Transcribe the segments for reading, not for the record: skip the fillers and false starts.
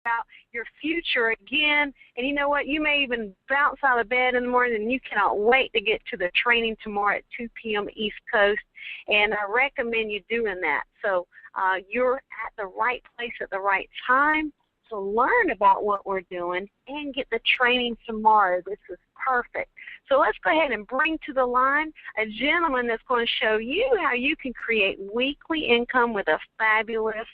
about your future again. And you know what? You may even bounce out of bed in the morning and you cannot wait to get to the training tomorrow at 2 p.m. East Coast. And I recommend you doing that. So you're at the right place at the right time to learn about what we're doing and get the training tomorrow. This is perfect. So let's go ahead and bring to the line a gentleman that's going to show you how you can create weekly income with a fabulous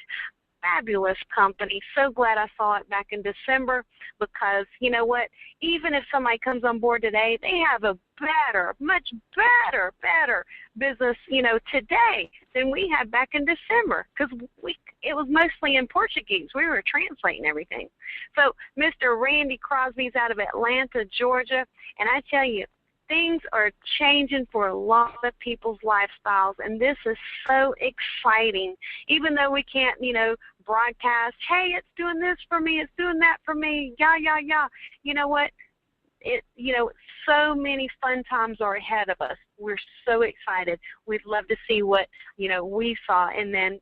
company. So glad I saw it back in December, because you know what, even if somebody comes on board today, they have a much better business, today than we had back in December, because it was mostly in Portuguese. We were translating everything. So Mr. Randy Crosby's out of Atlanta, Georgia, and I tell you, things are changing for a lot of people's lifestyles, and this is so exciting. Even though we can't, broadcast, hey, it's doing this for me, it's doing that for me, yeah. You know what? So many fun times are ahead of us. We're so excited. We'd love to see what, we saw, and then,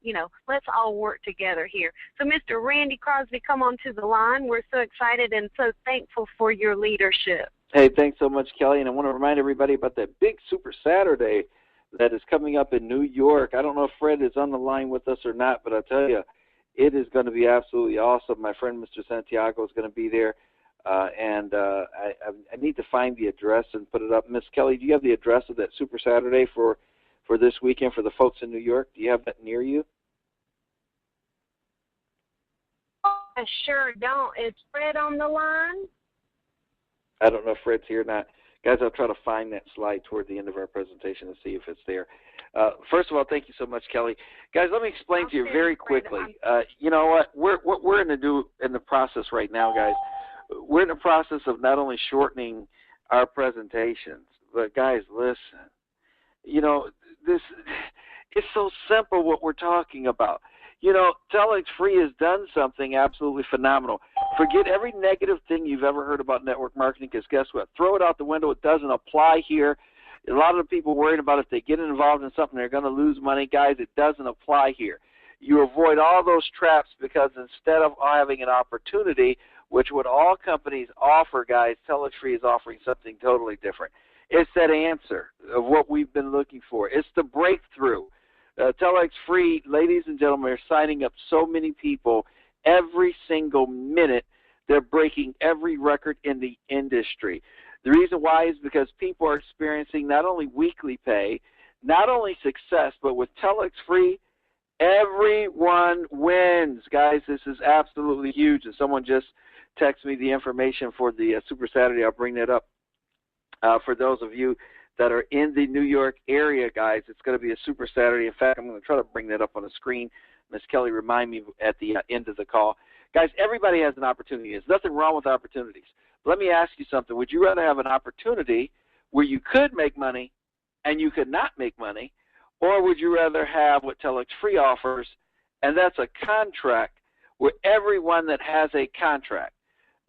let's all work together here. So Mr. Randy Crosby, come on to the line. We're so excited and so thankful for your leadership. Hey, thanks so much, Kelly. And I want to remind everybody about that big Super Saturday that is coming up in New York. I don't know if Fred is on the line with us or not, but I'll tell you, it is going to be absolutely awesome. My friend Mr. Santiago is going to be there, and I need to find the address and put it up. Miss Kelly, do you have the address of that Super Saturday for this weekend for the folks in New York? Do you have that near you? I sure don't. Is Fred on the line? I don't know if Fred's here or not. Guys, I'll try to find that slide toward the end of our presentation and see if it's there. First of all, thank you so much, Kelly. Guys, let me explain to you very quickly. You know what? What we're going to do in the process right now, guys, we're in the process of not only shortening our presentations, but, guys, listen. It's so simple what we're talking about. TelexFree has done something absolutely phenomenal. Forget every negative thing you've ever heard about network marketing, because guess what? Throw it out the window. It doesn't apply here. A lot of the people worried about if they get involved in something, they're going to lose money. Guys, it doesn't apply here. You avoid all those traps, because instead of having an opportunity, which what all companies offer, guys, TelexFree is offering something totally different. It's that answer of what we've been looking for. It's the breakthrough. TelexFree, ladies and gentlemen, are signing up so many people every single minute. They're breaking every record in the industry. The reason why is because people are experiencing not only weekly pay, not only success, but with TelexFree, everyone wins. Guys, this is absolutely huge. And someone just texted me the information for the Super Saturday. I'll bring that up for those of you that are in the New York area, guys. It's going to be a Super Saturday. In fact, I'm going to try to bring that up on the screen. Miss Kelly, remind me at the end of the call. Guys, everybody has an opportunity. There's nothing wrong with opportunities. But let me ask you something. Would you rather have an opportunity where you could make money and you could not make money, or would you rather have what TelexFree offers, and that's a contract where everyone that has a contract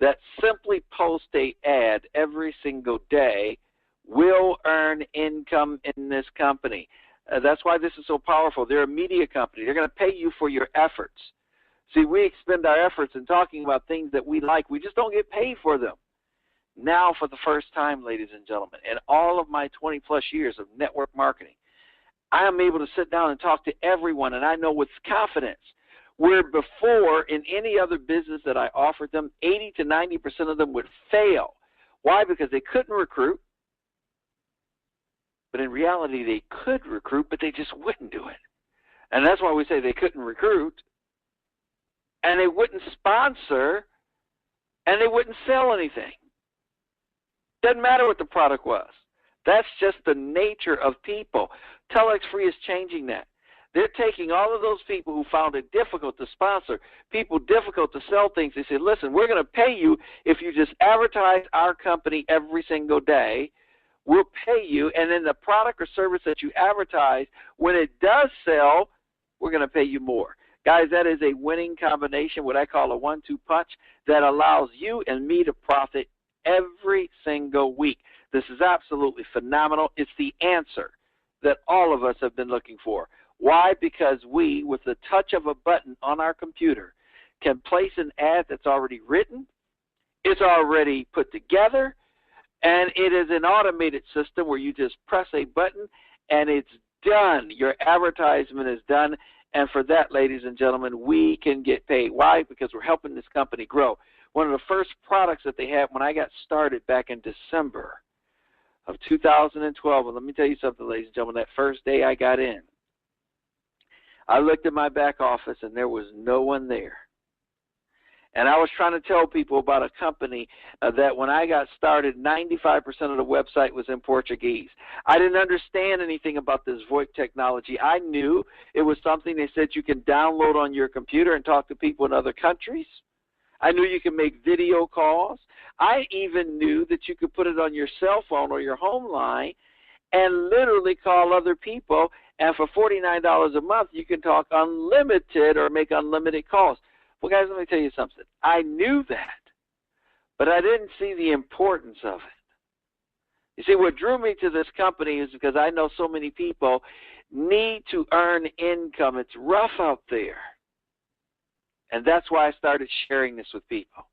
that simply posts an ad every single day will earn income in this company? That's why this is so powerful. They're a media company. They're going to pay you for your efforts. See, we expend our efforts in talking about things that we like. We just don't get paid for them. Now, for the first time, ladies and gentlemen, in all of my 20-plus years of network marketing, I am able to sit down and talk to everyone, and I know with confidence, where before in any other business that I offered them, 80 to 90% of them would fail. Why? Because they couldn't recruit. But in reality, they could recruit, but they just wouldn't do it. And that's why we say they couldn't recruit, and they wouldn't sponsor, and they wouldn't sell anything. Doesn't matter what the product was. That's just the nature of people. TelexFree is changing that. They're taking all of those people who found it difficult to sponsor, people difficult to sell things. They say, listen, we're going to pay you if you just advertise our company every single day. We'll pay you, and then the product or service that you advertise, when it does sell, we're going to pay you more. Guys, that is a winning combination, what I call a 1-2 punch, that allows you and me to profit every single week. This is absolutely phenomenal. It's the answer that all of us have been looking for. Why? Because we, with the touch of a button on our computer, can place an ad that's already written, it's already put together, and it is an automated system where you just press a button and it's done. Your advertisement is done. And for that, ladies and gentlemen, we can get paid. Why? Because we're helping this company grow. One of the first products that they had when I got started back in December of 2012, and let me tell you something, ladies and gentlemen, that first day I got in, I looked at my back office and there was no one there. And I was trying to tell people about a company that when I got started, 95% of the website was in Portuguese. I didn't understand anything about this VoIP technology. I knew it was something they said you can download on your computer and talk to people in other countries. I knew you could make video calls. I even knew that you could put it on your cell phone or your home line and literally call other people. And for $49 a month, you can talk unlimited or make unlimited calls. Well, guys, let me tell you something. I knew that, but I didn't see the importance of it. You see, what drew me to this company is because I know so many people need to earn income. It's rough out there. And that's why I started sharing this with people.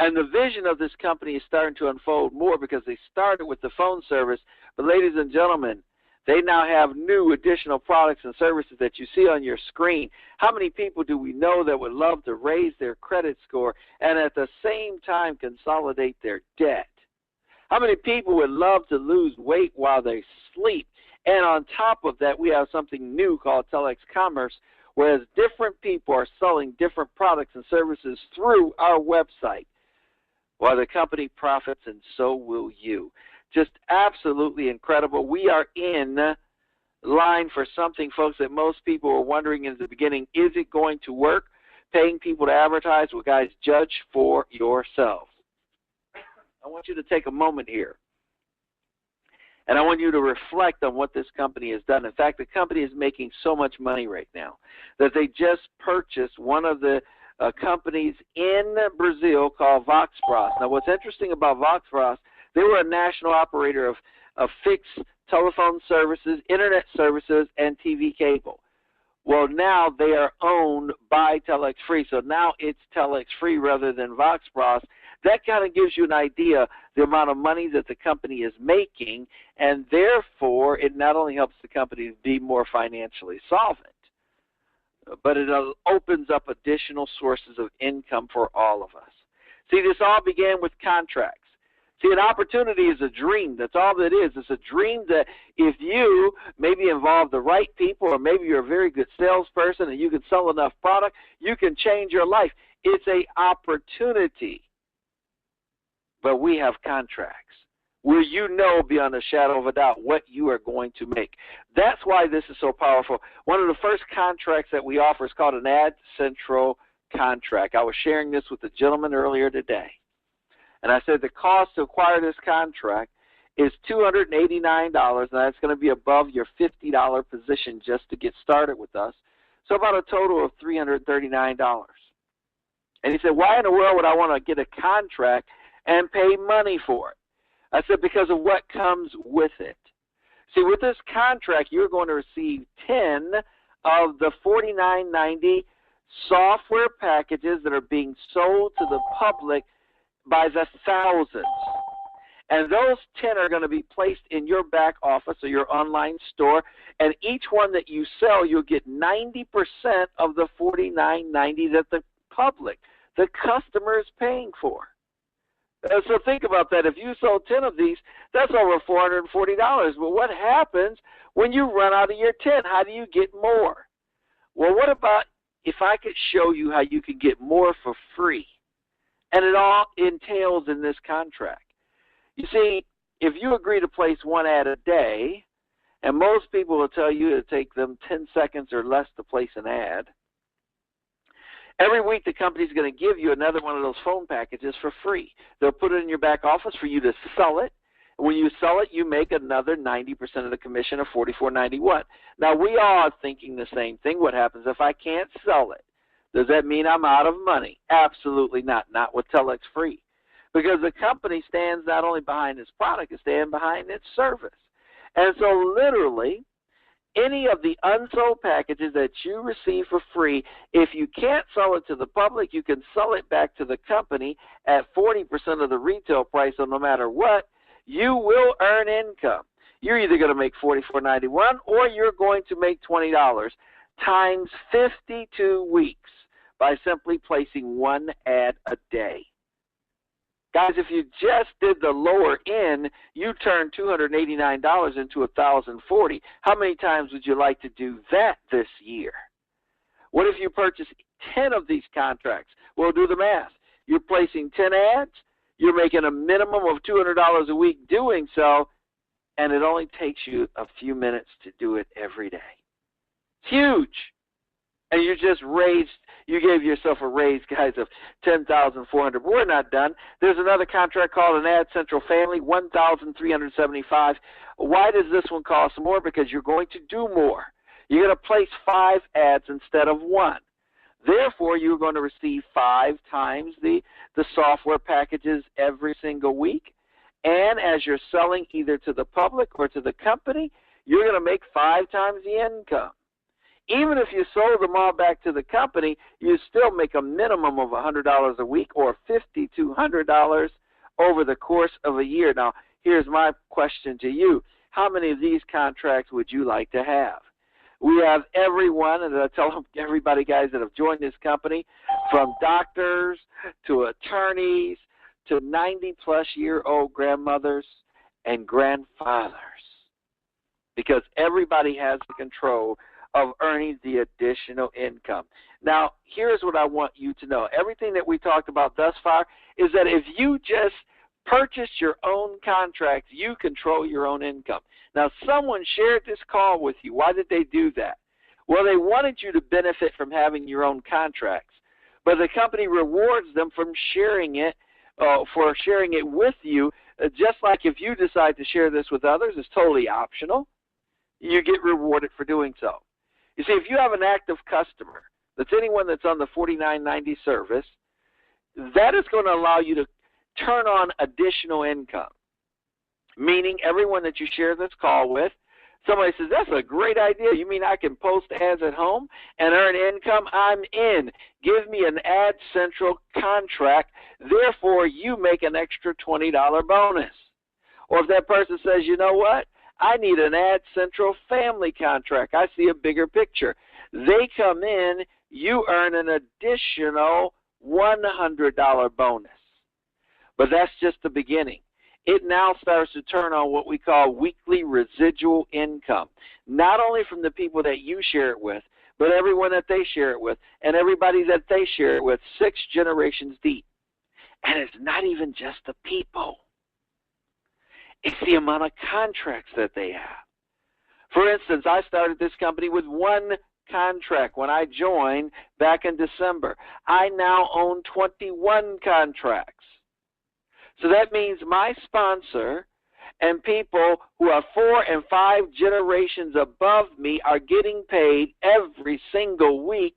And the vision of this company is starting to unfold more because they started with the phone service. But ladies and gentlemen, they now have new additional products and services that you see on your screen. How many people do we know that would love to raise their credit score and at the same time consolidate their debt? How many people would love to lose weight while they sleep? And on top of that, we have something new called Telex Commerce, whereas different people are selling different products and services through our website. Well, the company profits, and so will you. Just absolutely incredible. We are in line for something, folks, that most people were wondering in the beginning. Is it going to work? Paying people to advertise? Well, guys, judge for yourselves. I want you to take a moment here, and I want you to reflect on what this company has done. In fact, the company is making so much money right now that they just purchased one of the companies in Brazil called Voxbras. Now, what's interesting about Voxbras, they were a national operator of fixed telephone services, internet services, and TV cable. Well, now they are owned by TelexFree, so now it's TelexFree rather than Voxbras. That kind of gives you an idea the amount of money that the company is making, and therefore it not only helps the company to be more financially solvent, but it opens up additional sources of income for all of us. See, this all began with contracts. See, an opportunity is a dream. That's all it is. It's a dream that if you maybe involve the right people, or maybe you're a very good salesperson and you can sell enough product, you can change your life. It's an opportunity. But we have contracts where you know beyond a shadow of a doubt what you are going to make. That's why this is so powerful. One of the first contracts that we offer is called an Ad Central contract. I was sharing this with a gentleman earlier today. And I said the cost to acquire this contract is $289, and that's going to be above your $50 position just to get started with us. So about a total of $339. And he said, why in the world would I want to get a contract and pay money for it? I said, because of what comes with it. See, with this contract, you're going to receive 10 of the $49.90 software packages that are being sold to the public by the thousands. And those 10 are going to be placed in your back office or your online store, and each one that you sell, you'll get 90% of the $49.90 that the public, the customer, is paying for. So think about that. If you sold 10 of these, that's over $440. But what happens when you run out of your 10? How do you get more? Well, what about if I could show you how you can get more for free? And it all entails in this contract. You see, if you agree to place one ad a day, and most people will tell you it'll take them 10 seconds or less to place an ad, every week the company's going to give you another one of those phone packages for free. They'll put it in your back office for you to sell it. When you sell it, you make another 90% of the commission of $44.91. Now, we all are thinking the same thing. What happens if I can't sell it? Does that mean I'm out of money? Absolutely not. Not with TelexFree. Because the company stands not only behind its product, it stands behind its service. And so literally, any of the unsold packages that you receive for free, if you can't sell it to the public, you can sell it back to the company at 40% of the retail price. So no matter what, you will earn income. You're either going to make $44.91 or you're going to make $20 times 52 weeks by simply placing one ad a day. Guys, if you just did the lower end, you turned $289 into $1,040. How many times would you like to do that this year? What if you purchase 10 of these contracts? Well, do the math. You're placing 10 ads, you're making a minimum of $200 a week doing so, and it only takes you a few minutes to do it every day. It's huge. And you gave yourself a raise, guys, of $10,400. But we're not done. There's another contract called an Ad Central Family, $1,375. Why does this one cost more? Because you're going to do more. You're going to place 5 ads instead of 1. Therefore, you're going to receive 5 times the software packages every single week. And as you're selling either to the public or to the company, you're going to make 5 times the income. Even if you sold them all back to the company, you still make a minimum of $100 a week or $5,200 over the course of a year. Now, here's my question to you. How many of these contracts would you like to have? We have everyone, and I tell everybody, guys, that have joined this company, from doctors to attorneys to 90-plus-year-old grandmothers and grandfathers, because everybody has the control of earning the additional income. Now, here's what I want you to know. Everything that we talked about thus far is that if you just purchase your own contracts, you control your own income. Now, someone shared this call with you. Why did they do that? Well, they wanted you to benefit from having your own contracts, but the company rewards them from sharing it, for sharing it with you, just like if you decide to share this with others, it's totally optional. You get rewarded for doing so. You see, if you have an active customer, that's anyone that's on the $49.90 service, that is going to allow you to turn on additional income, meaning everyone that you share this call with, somebody says, that's a great idea. You mean I can post ads at home and earn income? I'm in. Give me an Ad Central contract. Therefore, you make an extra $20 bonus. Or if that person says, you know what? I need an Ad Central family contract. I see a bigger picture. They come in, you earn an additional $100 bonus. But that's just the beginning. It now starts to turn on what we call weekly residual income, not only from the people that you share it with, but everyone that they share it with, and everybody that they share it with, 6 generations deep. And it's not even just the people. It's the amount of contracts that they have. For instance, I started this company with 1 contract when I joined back in December. I now own 21 contracts. So that means my sponsor and people who are 4 and 5 generations above me are getting paid every single week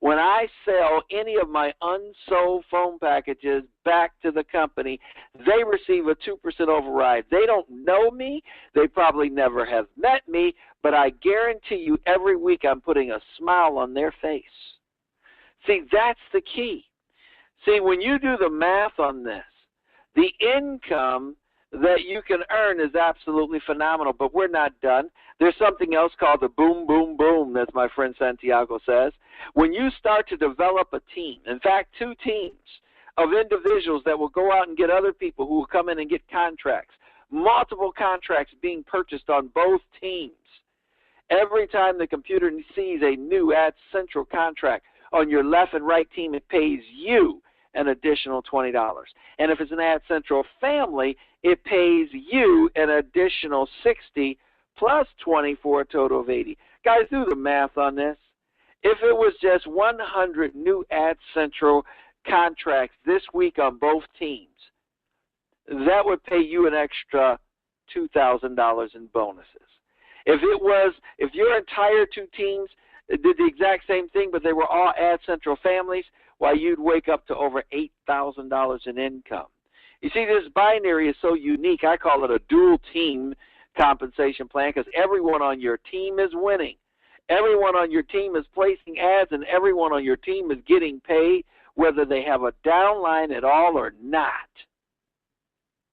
when I sell any of my unsold phone packages back to the company. They receive a 2% override. They don't know me. They probably never have met me, but I guarantee you every week I'm putting a smile on their face. See, that's the key. See, when you do the math on this, the income that you can earn is absolutely phenomenal, but we're not done. There's something else called the boom, boom, boom, as my friend Santiago says. When you start to develop a team, in fact, 2 teams of individuals that will go out and get other people who will come in and get contracts, multiple contracts being purchased on both teams. Every time the computer sees a new Ad Central contract on your left and right team, it pays you an additional $20. And if it's an Ad Central family, it pays you an additional $60 plus 20 for a total of $80. Guys, do the math on this. If it was just 100 new Ad Central contracts this week on both teams, that would pay you an extra $2,000 in bonuses. If your entire 2 teams did the exact same thing, but they were all Ad Central families, why, you'd wake up to over $8,000 in income. You see, this binary is so unique. I call it a dual team compensation plan because everyone on your team is winning. Everyone on your team is placing ads, and everyone on your team is getting paid, whether they have a downline at all or not.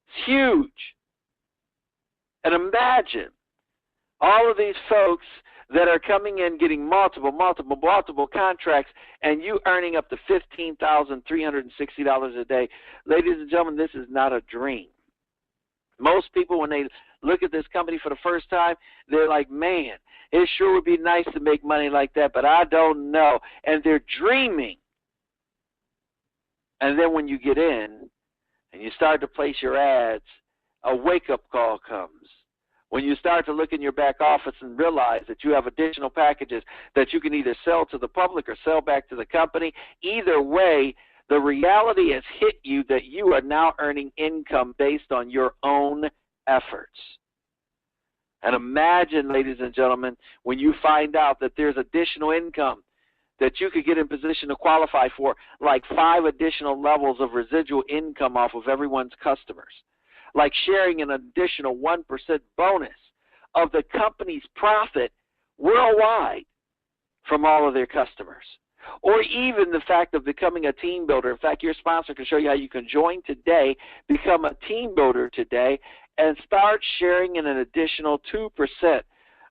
It's huge. And imagine all of these folks that are coming in getting multiple contracts, and you earning up to $15,360 a day. Ladies and gentlemen, this is not a dream. Most people, when they look at this company for the first time, they're like, man, it sure would be nice to make money like that, but I don't know. And they're dreaming. And then when you get in and you start to place your ads, a wake-up call comes. When you start to look in your back office and realize that you have additional packages that you can either sell to the public or sell back to the company, either way, the reality has hit you that you are now earning income based on your own efforts. And imagine, ladies and gentlemen, when you find out that there's additional income that you could get in position to qualify for, like 5 additional levels of residual income off of everyone's customers, like sharing an additional 1% bonus of the company's profit worldwide from all of their customers. Or even the fact of becoming a team builder. In fact, your sponsor can show you how you can join today, become a team builder today, and start sharing in an additional 2%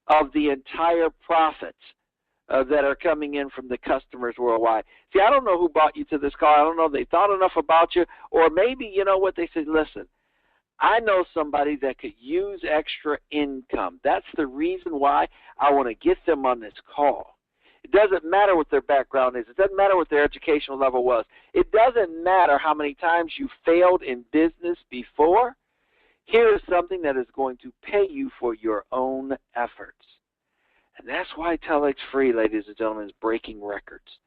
of the entire profits that are coming in from the customers worldwide. See, I don't know who brought you to this call. I don't know if they thought enough about you, or maybe, you know what, they said, listen, I know somebody that could use extra income. That's the reason why I want to get them on this call. It doesn't matter what their background is. It doesn't matter what their educational level was. It doesn't matter how many times you failed in business before. Here is something that is going to pay you for your own efforts. And that's why TelexFree, ladies and gentlemen, is breaking records.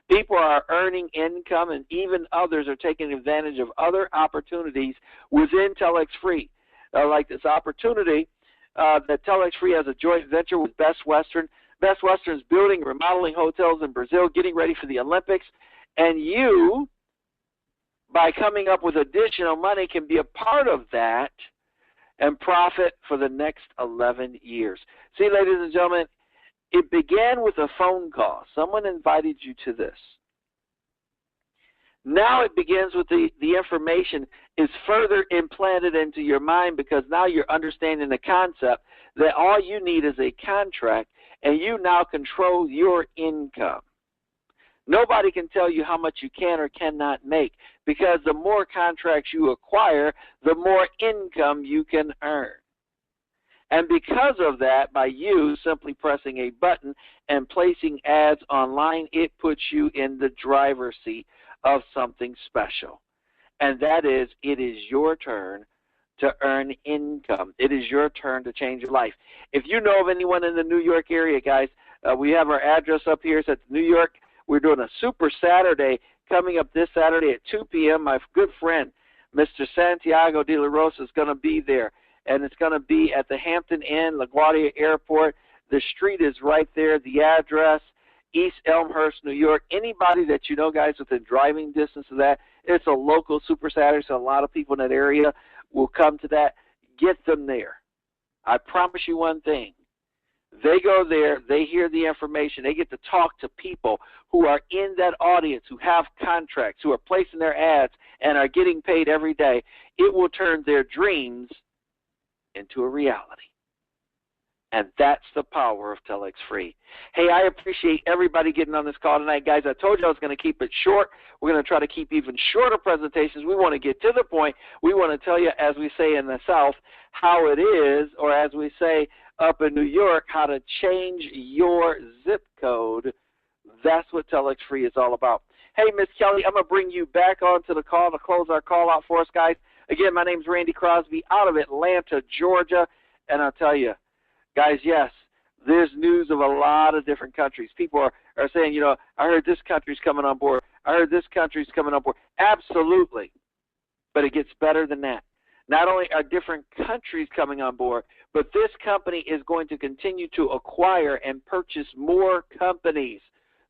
People are earning income, and even others are taking advantage of other opportunities within TelexFree. Like this opportunity that TelexFree has a joint venture with Best Western. Best Western is building and remodeling hotels in Brazil, getting ready for the Olympics. And you, by coming up with additional money, can be a part of that and profit for the next 11 years. See, ladies and gentlemen, it began with a phone call. Someone invited you to this. Now it begins with the information is further implanted into your mind, because now you're understanding the concept that all you need is a contract, and you now control your income. Nobody can tell you how much you can or cannot make, because the more contracts you acquire, the more income you can earn. And because of that, by you simply pressing a button and placing ads online, it puts you in the driver's seat of something special. And that is, it is your turn to earn income. It is your turn to change your life. If you know of anyone in the New York area, guys, we have our address up here. It's at New York. We're doing a Super Saturday coming up this Saturday at 2 p.m. My good friend, Mr. Santiago de la Rosa, is going to be there. And it's going to be at the Hampton Inn, LaGuardia Airport. The street is right there. The address, East Elmhurst, New York. Anybody that you know, guys, within driving distance of that, it's a local Super Saturday, so a lot of people in that area will come to that. Get them there. I promise you one thing. They go there, they hear the information, they get to talk to people who are in that audience, who have contracts, who are placing their ads and are getting paid every day. It will turn their dreams into a reality. And that's the power of TelexFree. Hey, I appreciate everybody getting on this call tonight. Guys, I told you I was going to keep it short. We're going to try to keep even shorter presentations. We want to get to the point. We want to tell you, as we say in the South, how it is, or as we say up in New York, how to change your zip code. That's what TelexFree is all about. Hey, Miss Kelly, I'm going to bring you back onto the call to close our call out for us, guys. Again, my name's Randy Crosby out of Atlanta, Georgia, and I'll tell you, guys, yes, there's news of a lot of different countries. People are saying, you know, I heard this country's coming on board. I heard this country's coming on board. Absolutely. But it gets better than that. Not only are different countries coming on board, but this company is going to continue to acquire and purchase more companies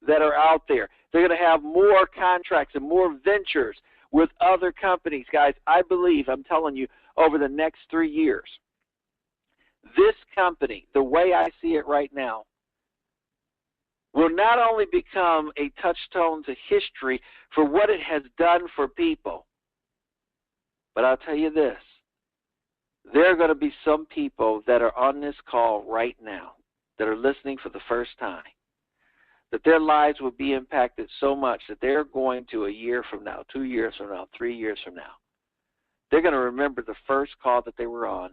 that are out there. They're going to have more contracts and more ventures with other companies. Guys, I believe, I'm telling you, over the next 3 years, this company, the way I see it right now, will not only become a touchstone to history for what it has done for people, but I'll tell you this, there are going to be some people that are on this call right now that are listening for the first time, that their lives will be impacted so much that they're going to a year from now, 2 years from now, 3 years from now, they're going to remember the first call that they were on.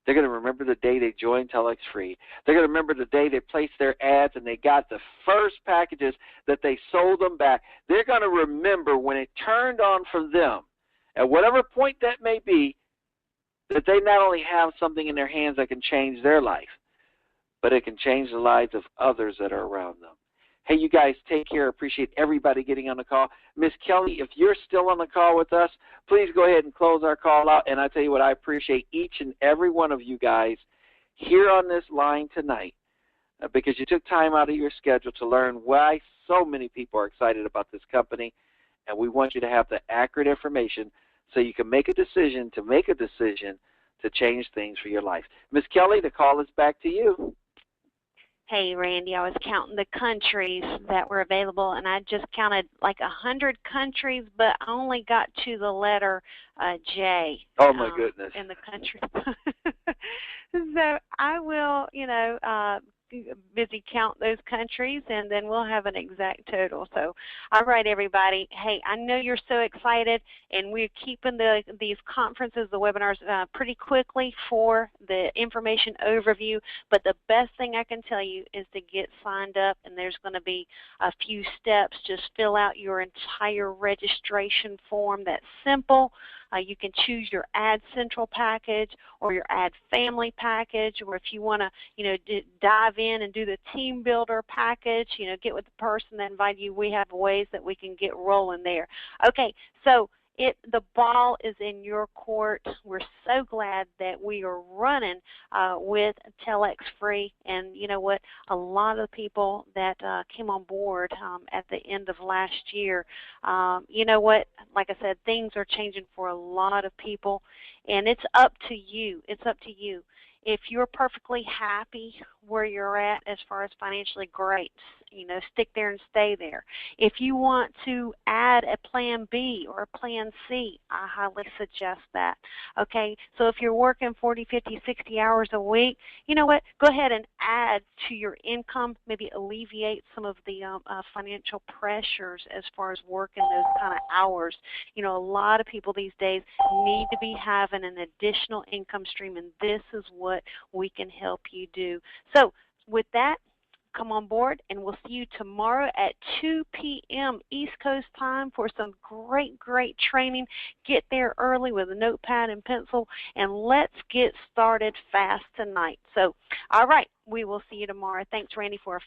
They're going to remember the day they joined TelexFree. They're going to remember the day they placed their ads and they got the first packages that they sold them back. They're going to remember when it turned on for them, at whatever point that may be, that they not only have something in their hands that can change their life, but it can change the lives of others that are around them. Hey, you guys, take care. Appreciate everybody getting on the call. Miss Kelly, if you're still on the call with us, please go ahead and close our call out. And I tell you what, I appreciate each and every one of you guys here on this line tonight because you took time out of your schedule to learn why so many people are excited about this company. And we want you to have the accurate information so you can make a decision to change things for your life. Miss Kelly, the call is back to you. Hey, Randy, I was counting the countries that were available, and I just counted like 100 countries, but I only got to the letter J. Oh, my goodness. In the country. So I will, busy count those countries, and then we'll have an exact total. So, all right, everybody. Hey, I know you're so excited, and we're keeping these conferences, the webinars, pretty quickly for the information overview. But the best thing I can tell you is to get signed up, and there's going to be a few steps. Just fill out your entire registration form. That's simple. You can choose your Ad Central package or your Ad Family package, or if you want to, dive in and do the Team Builder package, get with the person that invited you. We have ways that we can get rolling there. Okay, so the ball is in your court. We're so glad that we are running with TelexFree, and you know what? A lot of the people that came on board at the end of last year, you know what? Like I said, things are changing for a lot of people, and it's up to you. It's up to you. If you're perfectly happy where you're at as far as financially, great. Stick there and stay there. If you want to add a plan B or a plan C, I highly suggest that. Okay, so if you're working 40, 50, 60 hours a week, you know what? Go ahead and add to your income, maybe alleviate some of the financial pressures as far as working those kind of hours. A lot of people these days need to be having an additional income stream, and this is what we can help you do. So with that, come on board, and we'll see you tomorrow at 2 p.m. East Coast time for some great, great training. Get there early with a notepad and pencil, and let's get started fast tonight. So, all right, we will see you tomorrow. Thanks, Randy, for a